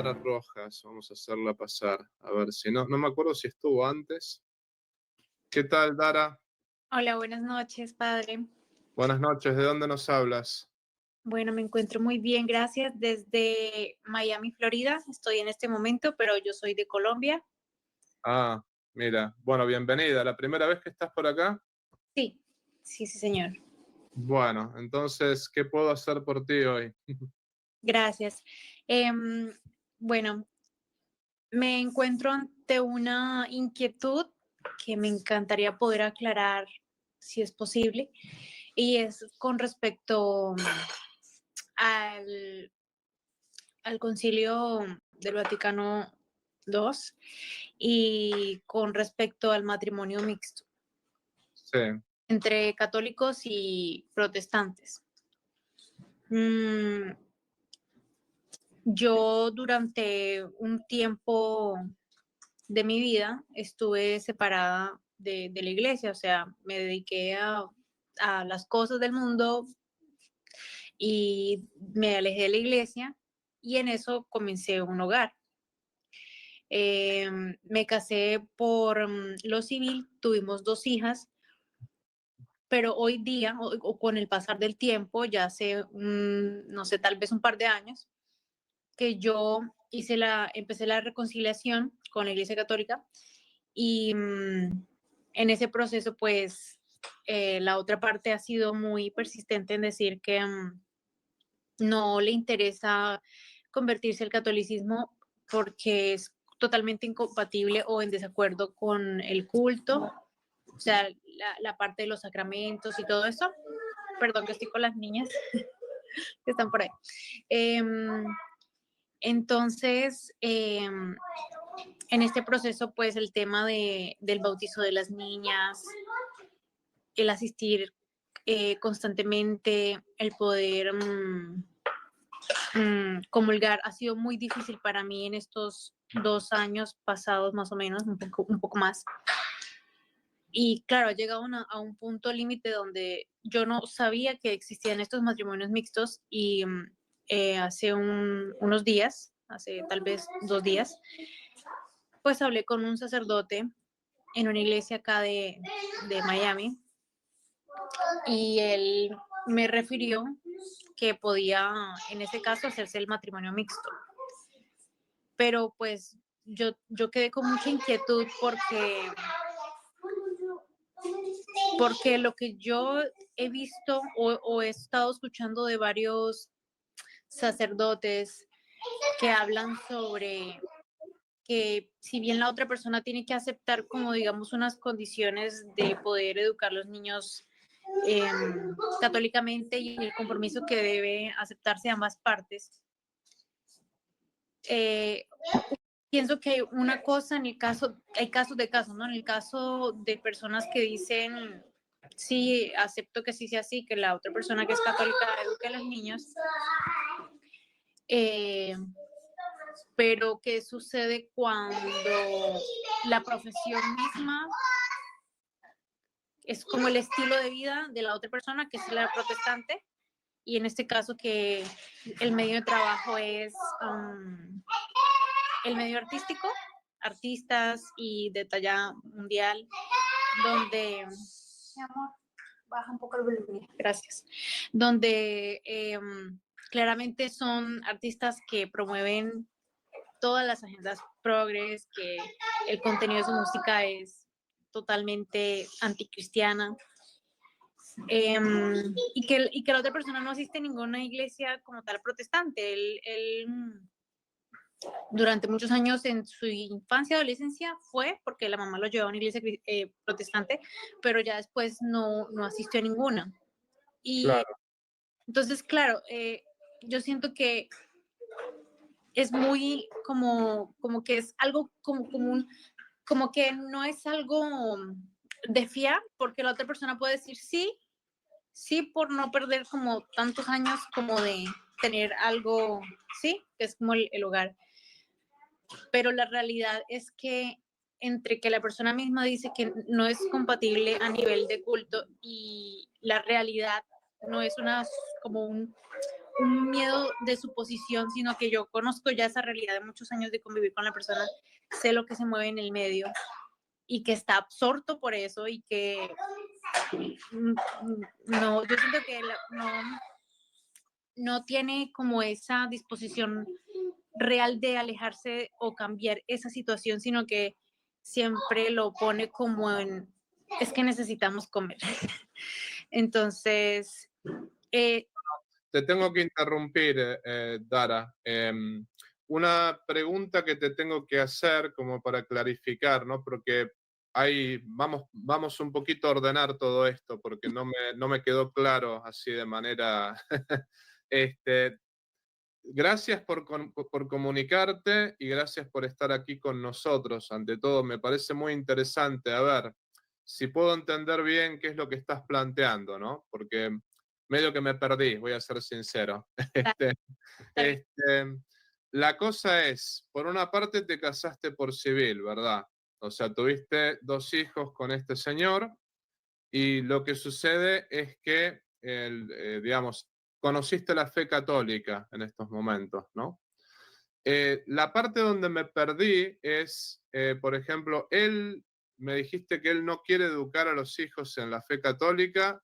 Dara Rojas, vamos a hacerla pasar. A ver si no me acuerdo si estuvo antes. ¿Qué tal, Dara? Hola, buenas noches, padre. Buenas noches, ¿de dónde nos hablas? Bueno, me encuentro muy bien, gracias. Desde Miami, Florida, estoy en este momento, pero yo soy de Colombia. Ah, mira, bueno, bienvenida. ¿La primera vez que estás por acá? Sí, sí, señor. Bueno, entonces, ¿qué puedo hacer por ti hoy? Gracias. Em, bueno, me encuentro ante una inquietud que me encantaría poder aclarar si es posible, y es con respecto al, al Concilio del Vaticano II y con respecto al matrimonio mixto Sí, entre católicos y protestantes. Mm, yo durante un tiempo de mi vida estuve separada de la iglesia, o sea, me dediqué a las cosas del mundo y me alejé de la iglesia y en eso comencé un hogar. Me casé por lo civil, tuvimos 2 hijas, pero hoy día, o con el pasar del tiempo, ya hace, no sé, tal vez un par de años, que yo empecé la reconciliación con la Iglesia Católica y en ese proceso, pues, la otra parte ha sido muy persistente en decir que no le interesa convertirse al catolicismo porque es totalmente incompatible o en desacuerdo con el culto, o sea, la parte de los sacramentos y todo eso. Perdón que estoy con las niñas que están por ahí. Entonces, en este proceso, pues el tema del bautizo de las niñas, el asistir constantemente, el poder comulgar, ha sido muy difícil para mí en estos 2 años pasados, más o menos, un poco más. Y claro, ha llegado a un punto límite donde yo no sabía que existían estos matrimonios mixtos y hace unos días, hace tal vez 2 días, pues hablé con un sacerdote en una iglesia acá de Miami y él me refirió que podía, en ese caso, hacerse el matrimonio mixto. Pero pues yo quedé con mucha inquietud porque lo que yo he visto o he estado escuchando de varios sacerdotes que hablan sobre que si bien la otra persona tiene que aceptar como digamos unas condiciones de poder educar a los niños eh, católicamente y el compromiso que debe aceptarse de ambas partes, eh, pienso que hay una cosa en el caso, hay casos de casos, ¿no? En el caso de personas que dicen, sí, acepto que sí sea así, que la otra persona que es católica eduque a los niños, eh, pero ¿qué sucede cuando la profesión misma es como el estilo de vida de la otra persona, que es la protestante, y en este caso que el medio de trabajo es el medio artístico, artistas y de talla mundial, donde, mi amor, baja un poco el volumen, gracias, donde claramente son artistas que promueven todas las agendas progres, que el contenido de su música es totalmente anticristiana, y que la otra persona no asiste a ninguna iglesia como tal protestante. Él durante muchos años en su infancia y adolescencia fue porque la mamá lo llevaba a una iglesia protestante, pero ya después no asistió a ninguna. Y claro. entonces, claro, yo siento que es muy como que es algo como común, como que no es algo de fiar, porque la otra persona puede decir sí, sí, por no perder como tantos años como de tener algo, sí, que es como el hogar. Pero la realidad es que entre que la persona misma dice que no es compatible a nivel de culto y la realidad no es como un miedo de su posición, sino que yo conozco ya esa realidad de muchos años de convivir con la persona, sé lo que se mueve en el medio y que está absorto por eso y que no, yo siento que no tiene como esa disposición real de alejarse o cambiar esa situación, sino que siempre lo pone como en, es que necesitamos comer. Entonces, Te tengo que interrumpir, Dara. Una pregunta que te tengo que hacer como para clarificar, ¿no? Porque vamos un poquito a ordenar todo esto porque no me quedó claro así de manera... este, gracias por comunicarte y gracias por estar aquí con nosotros. Ante todo, me parece muy interesante. A ver, si puedo entender bien qué es lo que estás planteando, ¿no? Porque medio que me perdí, voy a ser sincero. Este, este, la cosa es, por una parte te casaste por civil, ¿verdad? O sea, tuviste 2 hijos con este señor y lo que sucede es que, digamos, conociste la fe católica en estos momentos, ¿no? La parte donde me perdí es, por ejemplo, me dijiste que él no quiere educar a los hijos en la fe católica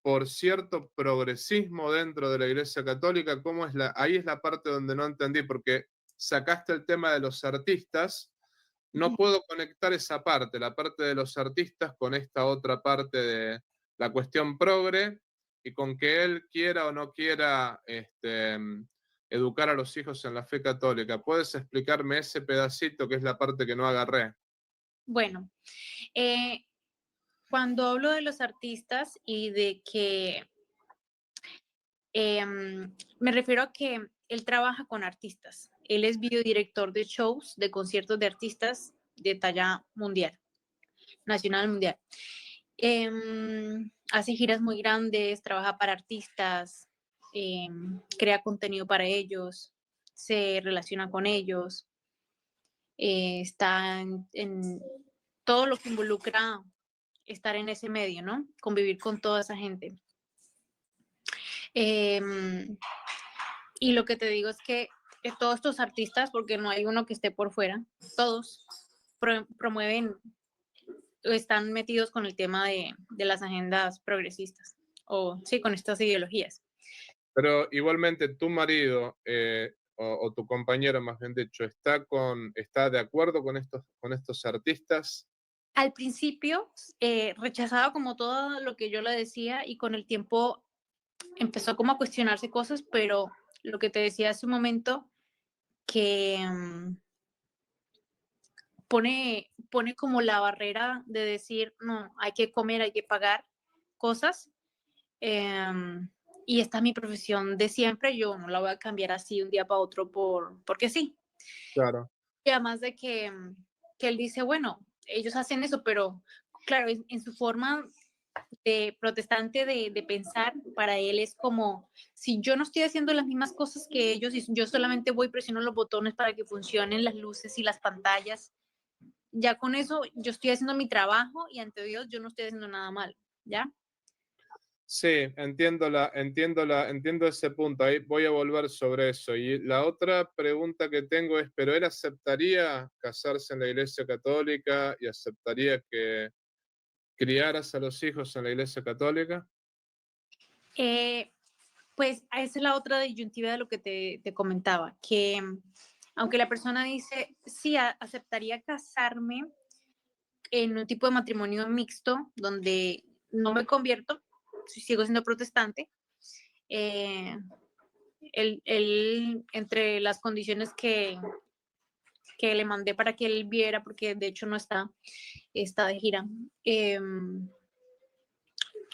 por cierto progresismo dentro de la Iglesia Católica. Ahí es la parte donde no entendí, porque sacaste el tema de los artistas. No puedo conectar esa parte, la parte de los artistas, con esta otra parte de la cuestión progre y con que él quiera o no quiera educar a los hijos en la fe católica. ¿Puedes explicarme ese pedacito que es la parte que no agarré? bueno, cuando hablo de los artistas y de que me refiero a que él trabaja con artistas. Él es videodirector de shows, de conciertos de artistas de talla mundial, nacional mundial. Hace giras muy grandes, trabaja para artistas, crea contenido para ellos, se relaciona con ellos, está en todo lo que involucra estar en ese medio, ¿no? Convivir con toda esa gente. Y lo que te digo es que todos estos artistas, porque no hay uno que esté por fuera, todos promueven o están metidos con el tema de las agendas progresistas, o sí, con estas ideologías. Pero igualmente tu marido, o tu compañero, más bien dicho, ¿está de acuerdo con estos artistas? Al principio rechazaba como todo lo que yo le decía y con el tiempo empezó como a cuestionarse cosas, pero lo que te decía hace un momento, que pone como la barrera de decir, no, hay que comer, hay que pagar cosas. Y esta es mi profesión de siempre, yo no la voy a cambiar así un día para otro porque sí. Claro. Y además de que él dice, bueno, ellos hacen eso, pero claro, en su forma de protestante de pensar, para él es como, si yo no estoy haciendo las mismas cosas que ellos y yo solamente voy presionando los botones para que funcionen las luces y las pantallas, ya con eso yo estoy haciendo mi trabajo y ante Dios yo no estoy haciendo nada mal, ¿ya? Sí, entiendo ese punto. Ahí voy a volver sobre eso. Y la otra pregunta que tengo es, ¿pero él aceptaría casarse en la Iglesia Católica y aceptaría que criaras a los hijos en la Iglesia Católica? Pues esa es la otra disyuntiva de lo que te comentaba, que aunque la persona dice, sí, aceptaría casarme en un tipo de matrimonio mixto, donde no me convierto, sigo siendo protestante, entre las condiciones que le mandé para que él viera, porque de hecho no está de gira,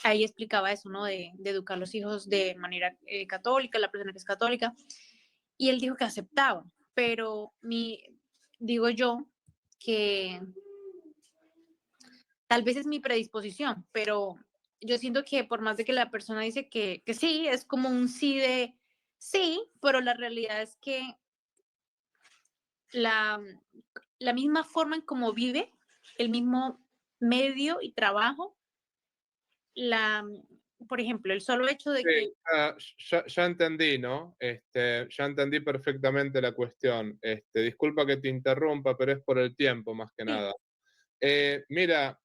ahí explicaba eso, ¿no? De educar a los hijos de manera católica, la persona que es católica, y él dijo que aceptaba, pero digo yo que tal vez es mi predisposición, pero yo siento que por más de que la persona dice que sí, es como un sí de sí, pero la realidad es que la, la misma forma en cómo vive, el mismo medio y trabajo, la, por ejemplo, el solo hecho de que, Sí, ya entendí, ¿no? Ya entendí perfectamente la cuestión. Disculpa que te interrumpa, pero es por el tiempo más que sí, nada. Mira,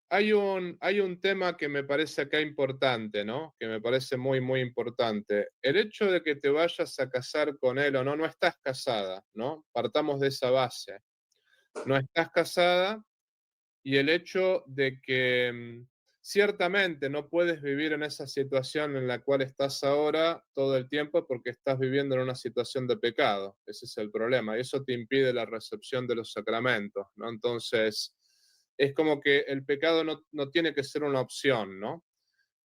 hay un tema que me parece acá importante, ¿no? Que me parece muy, muy importante. El hecho de que te vayas a casar con él o no, no estás casada, ¿no? Partamos de esa base. No estás casada y el hecho de que ciertamente no puedes vivir en esa situación en la cual estás ahora todo el tiempo porque estás viviendo en una situación de pecado. Ese es el problema. Y eso te impide la recepción de los sacramentos, ¿no? Entonces, es como que el pecado no tiene que ser una opción, ¿no?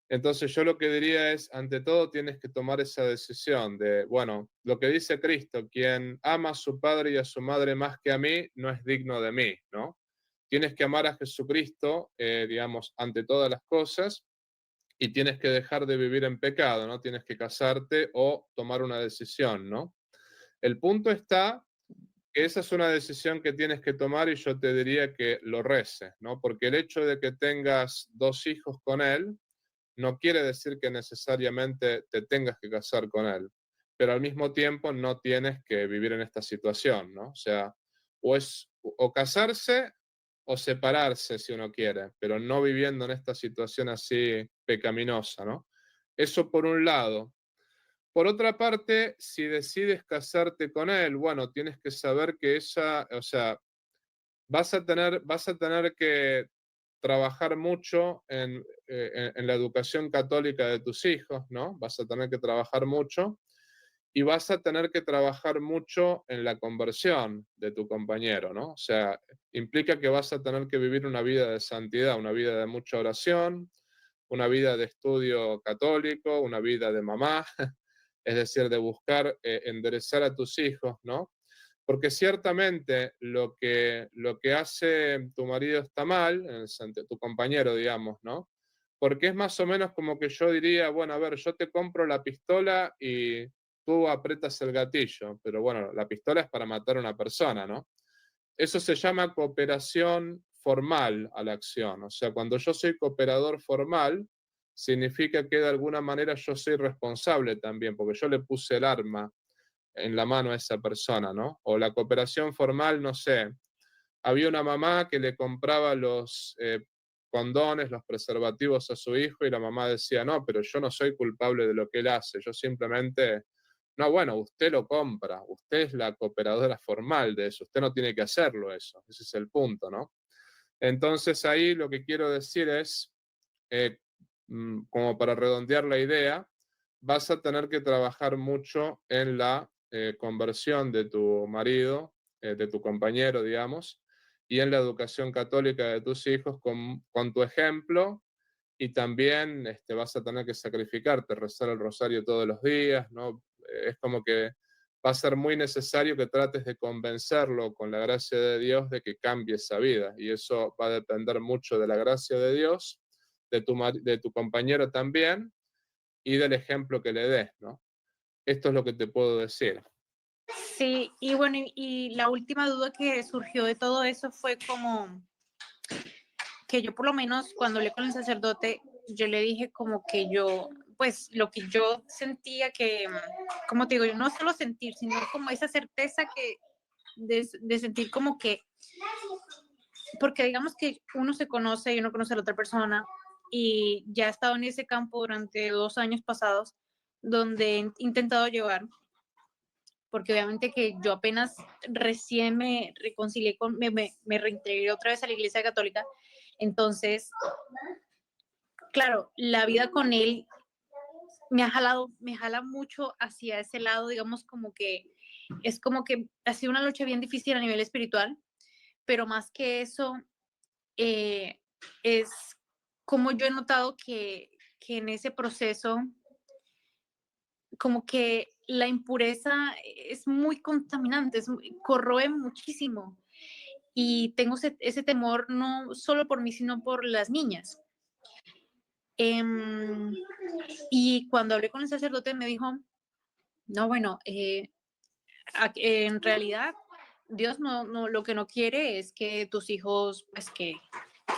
Entonces yo lo que diría es, ante todo tienes que tomar esa decisión de, bueno, lo que dice Cristo, quien ama a su padre y a su madre más que a mí, no es digno de mí, ¿no? Tienes que amar a Jesucristo, digamos, ante todas las cosas y tienes que dejar de vivir en pecado, ¿no? Tienes que casarte o tomar una decisión, ¿no? El punto está que esa es una decisión que tienes que tomar y yo te diría que lo reces, ¿no? Porque el hecho de que tengas 2 hijos con él no quiere decir que necesariamente te tengas que casar con él, pero al mismo tiempo no tienes que vivir en esta situación, ¿no? O sea, o casarse o separarse si uno quiere, pero no viviendo en esta situación así pecaminosa, ¿no? Eso por un lado. Por otra parte, si decides casarte con él, bueno, tienes que saber que esa, o sea, vas a tener que trabajar mucho en la educación católica de tus hijos, ¿no? Vas a tener que trabajar mucho y vas a tener que trabajar mucho en la conversión de tu compañero, ¿no? O sea, implica que vas a tener que vivir una vida de santidad, una vida de mucha oración, una vida de estudio católico, una vida de mamá, es decir, de buscar enderezar a tus hijos, ¿no? Porque ciertamente lo que hace tu marido está mal, tu compañero, digamos, ¿no? Porque es más o menos como que yo diría, bueno, a ver, yo te compro la pistola y tú apretas el gatillo, pero bueno, la pistola es para matar a una persona, ¿no? Eso se llama cooperación formal a la acción. O sea, cuando yo soy cooperador formal, significa que de alguna manera yo soy responsable también, porque yo le puse el arma en la mano a esa persona, ¿no? O la cooperación formal, no sé, había una mamá que le compraba los condones, los preservativos a su hijo y la mamá decía, no, pero yo no soy culpable de lo que él hace, yo simplemente, no, bueno, usted lo compra, usted es la cooperadora formal de eso, usted no tiene que hacerlo eso, ese es el punto, ¿no? Entonces ahí lo que quiero decir es, eh, como para redondear la idea, vas a tener que trabajar mucho en la conversión de tu marido, de tu compañero, digamos, y en la educación católica de tus hijos con tu ejemplo y también vas a tener que sacrificarte, rezar el rosario todos los días, ¿no? Es como que va a ser muy necesario que trates de convencerlo con la gracia de Dios de que cambie esa vida y eso va a depender mucho de la gracia de Dios, de tu compañero también y del ejemplo que le des, ¿no? Esto es lo que te puedo decir. sí, y bueno, y la última duda que surgió de todo eso fue como que yo por lo menos cuando hablé con el sacerdote, yo le dije como que yo, pues lo que yo sentía que, como te digo, yo no solo sentir, sino como esa certeza que de sentir como que, porque digamos que uno se conoce y uno conoce a la otra persona y ya he estado en ese campo durante 2 años pasados donde he intentado llevar, porque obviamente que yo apenas recién me reconcilié me reintegré otra vez a la iglesia católica, entonces claro, la vida con él me jala mucho hacia ese lado, digamos como que es como que ha sido una lucha bien difícil a nivel espiritual, pero más que eso, eh, es como yo he notado que en ese proceso, como que la impureza es muy contaminante, corroe muchísimo y tengo ese temor no solo por mí, sino por las niñas. Em, y cuando hablé con el sacerdote me dijo, no, bueno, en realidad Dios lo que no quiere es que tus hijos pues que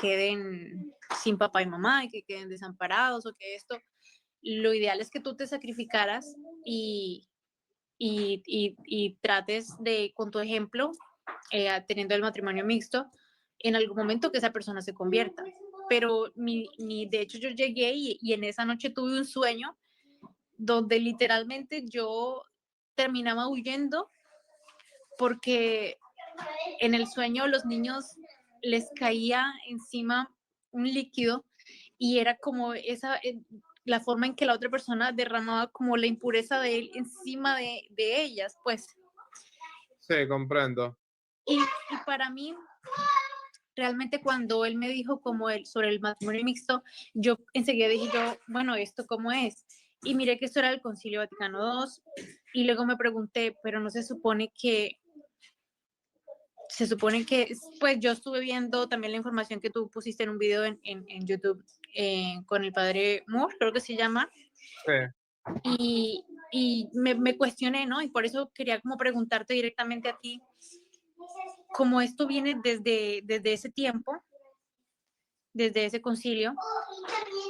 queden sin papá y mamá y que queden desamparados o que esto. lo ideal es que tú te sacrificaras y trates de, con tu ejemplo, teniendo el matrimonio mixto, en algún momento que esa persona se convierta. Pero de hecho yo llegué y en esa noche tuve un sueño donde literalmente yo terminaba huyendo porque en el sueño los niños les caía encima un líquido y era como la forma en que la otra persona derramaba como la impureza de él encima de ellas, pues. Sí, comprendo. Y para mí, realmente cuando él me dijo como sobre el matrimonio mixto, yo enseguida dije yo, bueno, ¿esto cómo es? Y miré que esto era el Concilio Vaticano II y luego me pregunté, pero no se supone que pues yo estuve viendo también la información que tú pusiste en un video en YouTube con el padre Moore, creo que se llama, Sí. y me cuestioné, ¿no? Y por eso quería como preguntarte directamente a ti, cómo esto viene desde ese tiempo, desde ese concilio,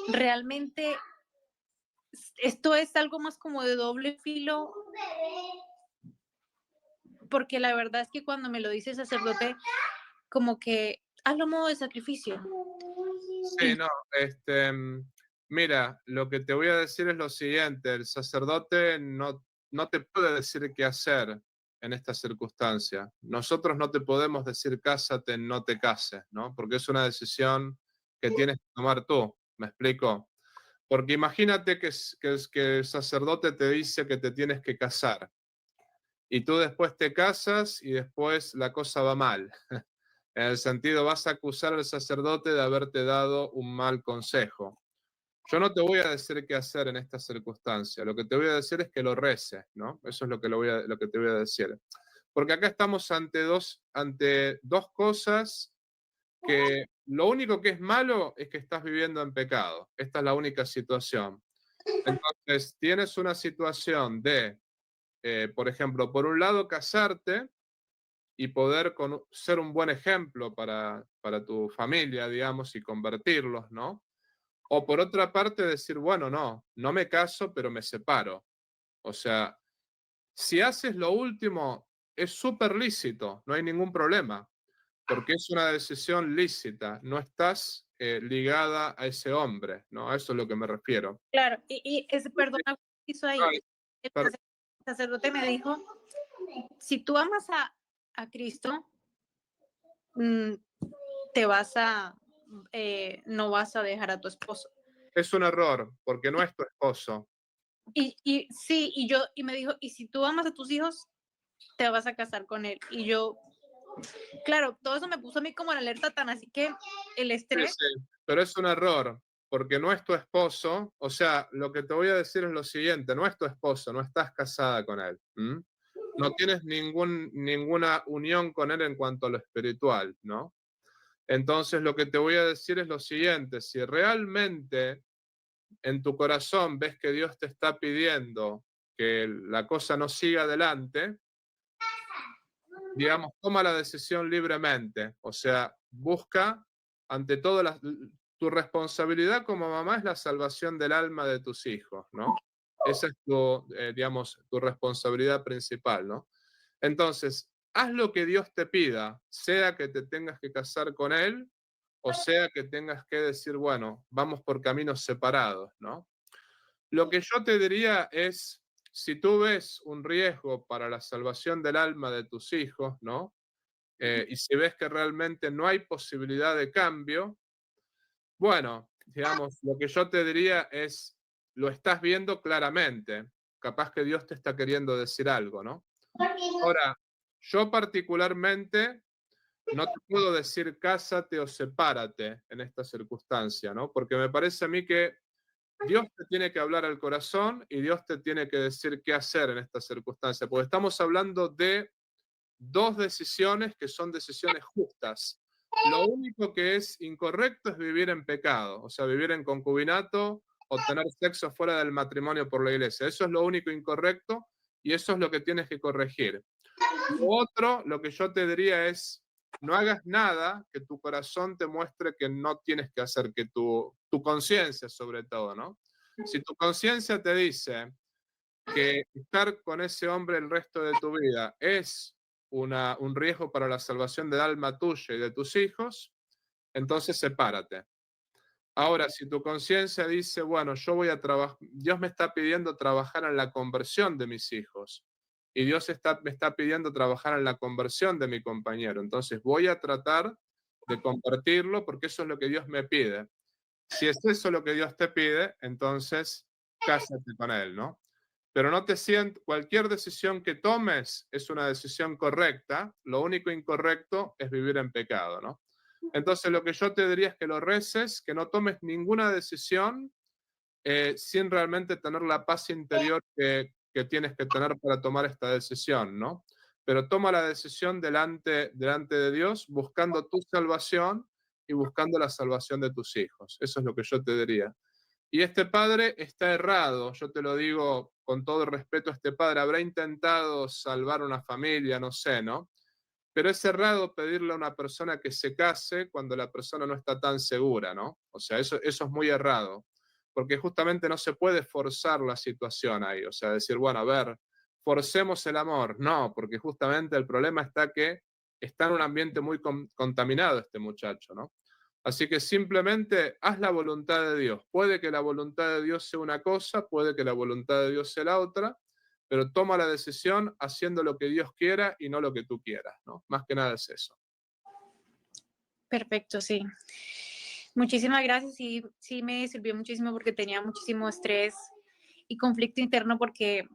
realmente esto es algo más como de doble filo, porque la verdad es que cuando me lo dice el sacerdote, como que hazlo a modo de sacrificio. Sí, no, mira, lo que te voy a decir es lo siguiente, el sacerdote no te puede decir qué hacer en esta circunstancia. Nosotros no te podemos decir cásate, no te cases, ¿no? Porque es una decisión que tienes que tomar tú, ¿me explico? Porque imagínate que el sacerdote te dice que te tienes que casar y tú después te casas y después la cosa va mal. En el sentido, vas a acusar al sacerdote de haberte dado un mal consejo. Yo no te voy a decir qué hacer en esta circunstancia. Lo que te voy a decir es que lo reces, ¿no? Eso es lo que te voy a decir. Porque acá estamos ante dos cosas que lo único que es malo es que estás viviendo en pecado. Esta es la única situación. Entonces, tienes una situación de, por ejemplo, por un lado, casarte y poder ser un buen ejemplo para tu familia, digamos, y convertirlos, ¿no? O por otra parte decir, bueno, no me caso, pero me separo. O sea, si haces lo último, es súper lícito, no hay ningún problema, porque es una decisión lícita, no estás ligada a ese hombre, ¿no? A eso es lo que me refiero. Claro, y ese perdón hizo ahí. Ay, El per- sacerdote me dijo, si tú amas a Cristo, mm, te vas a, no vas a dejar a tu esposo. es un error, porque no es tu esposo. Y sí, y me dijo, y si tú amas a tus hijos, te vas a casar con él. Y yo, claro, todo eso me puso a mí como en alerta tan así que el Sí, estrés. sí, pero es un error, porque no es tu esposo. O sea, lo que te voy a decir es lo siguiente, no es tu esposo, no estás casada con él. ¿M? No tienes ninguna unión con él en cuanto a lo espiritual, ¿no? Entonces, lo que te voy a decir es lo siguiente, si realmente en tu corazón ves que Dios te está pidiendo que la cosa no siga adelante, digamos, toma la decisión libremente. O sea, busca, ante todo, tu responsabilidad como mamá es la salvación del alma de tus hijos, ¿no? Esa es digamos, tu responsabilidad principal, ¿no? Entonces, haz lo que Dios te pida, sea que te tengas que casar con Él o sea que tengas que decir, bueno, vamos por caminos separados, ¿no? Lo que yo te diría es, si tú ves un riesgo para la salvación del alma de tus hijos, ¿no? Y si ves que realmente no hay posibilidad de cambio, bueno, digamos, lo que yo te diría es, lo estás viendo claramente, capaz que Dios te está queriendo decir algo, ¿no? Ahora, yo particularmente no te puedo decir cásate o sepárate en esta circunstancia, ¿no? Porque me parece a mí que Dios te tiene que hablar al corazón y Dios te tiene que decir qué hacer en esta circunstancia, porque estamos hablando de dos decisiones que son decisiones justas. Lo único que es incorrecto es vivir en pecado, o sea, vivir en concubinato o tener sexo fuera del matrimonio por la iglesia. Eso es lo único incorrecto y eso es lo que tienes que corregir. Lo otro, lo que yo te diría es, no hagas nada que tu corazón te muestre que no tienes que hacer, que tu conciencia sobre todo, ¿no? Si tu conciencia te dice que estar con ese hombre el resto de tu vida es un riesgo para la salvación del alma tuya y de tus hijos, entonces sepárate. Ahora, si tu conciencia dice, bueno, yo voy a trabajar, Dios me está pidiendo trabajar en la conversión de mis hijos y me está pidiendo trabajar en la conversión de mi compañero, entonces voy a tratar de compartirlo porque eso es lo que Dios me pide. Si es eso lo que Dios te pide, entonces cásate con él, ¿no? Pero no te sientas, cualquier decisión que tomes es una decisión correcta, lo único incorrecto es vivir en pecado, ¿no? Entonces lo que yo te diría es que lo reces, que no tomes ninguna decisión sin realmente tener la paz interior que tienes que tener para tomar esta decisión, ¿no? Pero toma la decisión delante de Dios, buscando tu salvación y buscando la salvación de tus hijos. Eso es lo que yo te diría. Y este padre está errado, yo te lo digo con todo el respeto, este padre habrá intentado salvar una familia, no sé, ¿no? Pero es errado pedirle a una persona que se case cuando la persona no está tan segura, ¿no? O sea, eso es muy errado, porque justamente no se puede forzar la situación ahí, o sea, decir, bueno, a ver, forcemos el amor. No, porque justamente el problema está que está en un ambiente muy contaminado este muchacho, ¿no? Así que simplemente haz la voluntad de Dios. Puede que la voluntad de Dios sea una cosa, puede que la voluntad de Dios sea la otra, pero toma la decisión haciendo lo que Dios quiera y no lo que tú quieras, ¿no? Más que nada es eso. Perfecto, sí. Muchísimas gracias. Sí, sí me sirvió muchísimo porque tenía muchísimo estrés y conflicto interno porque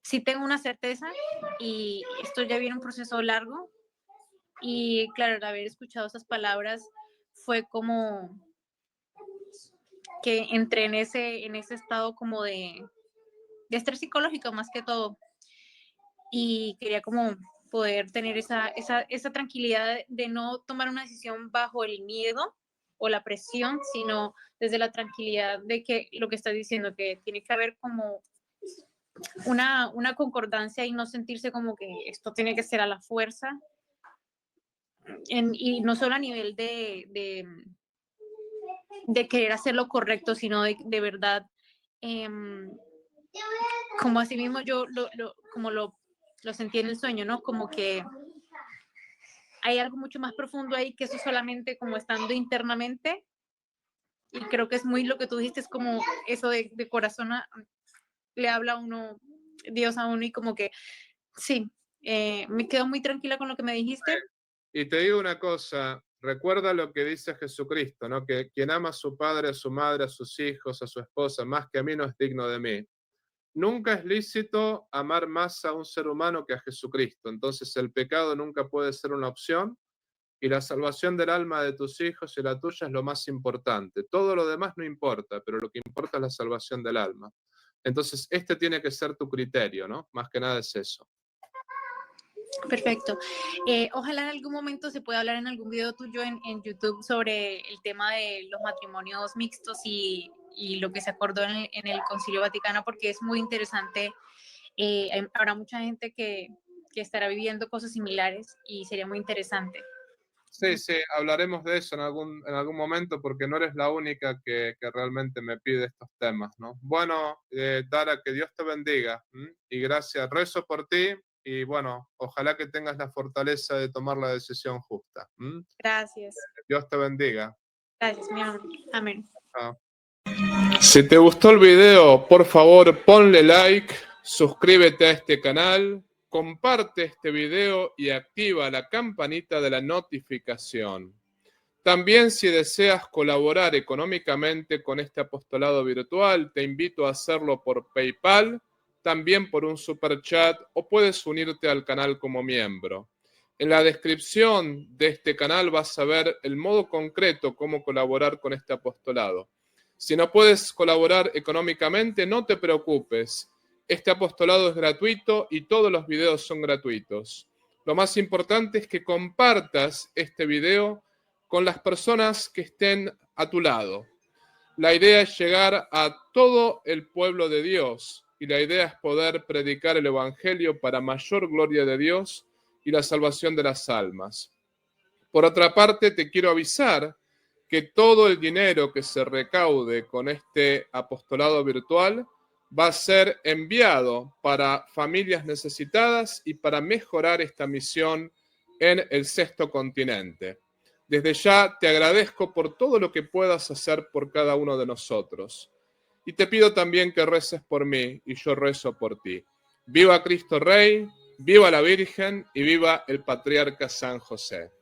sí tengo una certeza y esto ya viene un proceso largo y claro, al haber escuchado esas palabras fue como que entré en ese estado como de estrés psicológico más que todo y quería como poder tener esa tranquilidad de no tomar una decisión bajo el miedo o la presión, sino desde la tranquilidad de que lo que estás diciendo, que tiene que haber como una concordancia y no sentirse como que esto tiene que ser a la fuerza, y no solo a nivel de querer hacer lo correcto, sino de verdad, eh, como así mismo yo como lo sentí en el sueño, ¿no? Como que hay algo mucho más profundo ahí que eso solamente como estando internamente, y creo que es muy lo que tú dijiste, es como eso de corazón le habla a uno, Dios a uno, y como que sí, me quedo muy tranquila con lo que me dijiste. Y te digo una cosa, recuerda lo que dice Jesucristo, ¿no? Que quien ama a su padre, a su madre, a sus hijos, a su esposa, más que a mí, no es digno de mí. Nunca es lícito amar más a un ser humano que a Jesucristo. Entonces el pecado nunca puede ser una opción y la salvación del alma de tus hijos y la tuya es lo más importante. Todo lo demás no importa, pero lo que importa es la salvación del alma. Entonces este tiene que ser tu criterio, ¿no? Más que nada es eso. Perfecto. Ojalá en algún momento se pueda hablar en algún video tuyo en YouTube sobre el tema de los matrimonios mixtos y lo que se acordó en el Concilio Vaticano, porque es muy interesante. Habrá mucha gente que estará viviendo cosas similares y sería muy interesante. Sí, sí, hablaremos de eso en algún momento porque no eres la única que realmente me pide estos temas, ¿no? Bueno, Dara, que Dios te bendiga, ¿m? Y gracias, rezo por ti y bueno, ojalá que tengas la fortaleza de tomar la decisión justa. ¿M? Gracias. Dios te bendiga. Gracias, mi amor. Amén. Chao. Si te gustó el video, por favor ponle like, suscríbete a este canal, comparte este video y activa la campanita de la notificación. También si deseas colaborar económicamente con este apostolado virtual, te invito a hacerlo por PayPal, también por un super chat o puedes unirte al canal como miembro. En la descripción de este canal vas a ver el modo concreto cómo colaborar con este apostolado. Si no puedes colaborar económicamente, no te preocupes. Este apostolado es gratuito y todos los videos son gratuitos. Lo más importante es que compartas este video con las personas que estén a tu lado. La idea es llegar a todo el pueblo de Dios y la idea es poder predicar el Evangelio para mayor gloria de Dios y la salvación de las almas. Por otra parte, te quiero avisar que todo el dinero que se recaude con este apostolado virtual va a ser enviado para familias necesitadas y para mejorar esta misión en el sexto continente. Desde ya te agradezco por todo lo que puedas hacer por cada uno de nosotros. Y te pido también que reces por mí y yo rezo por ti. Viva Cristo Rey, viva la Virgen y viva el Patriarca San José.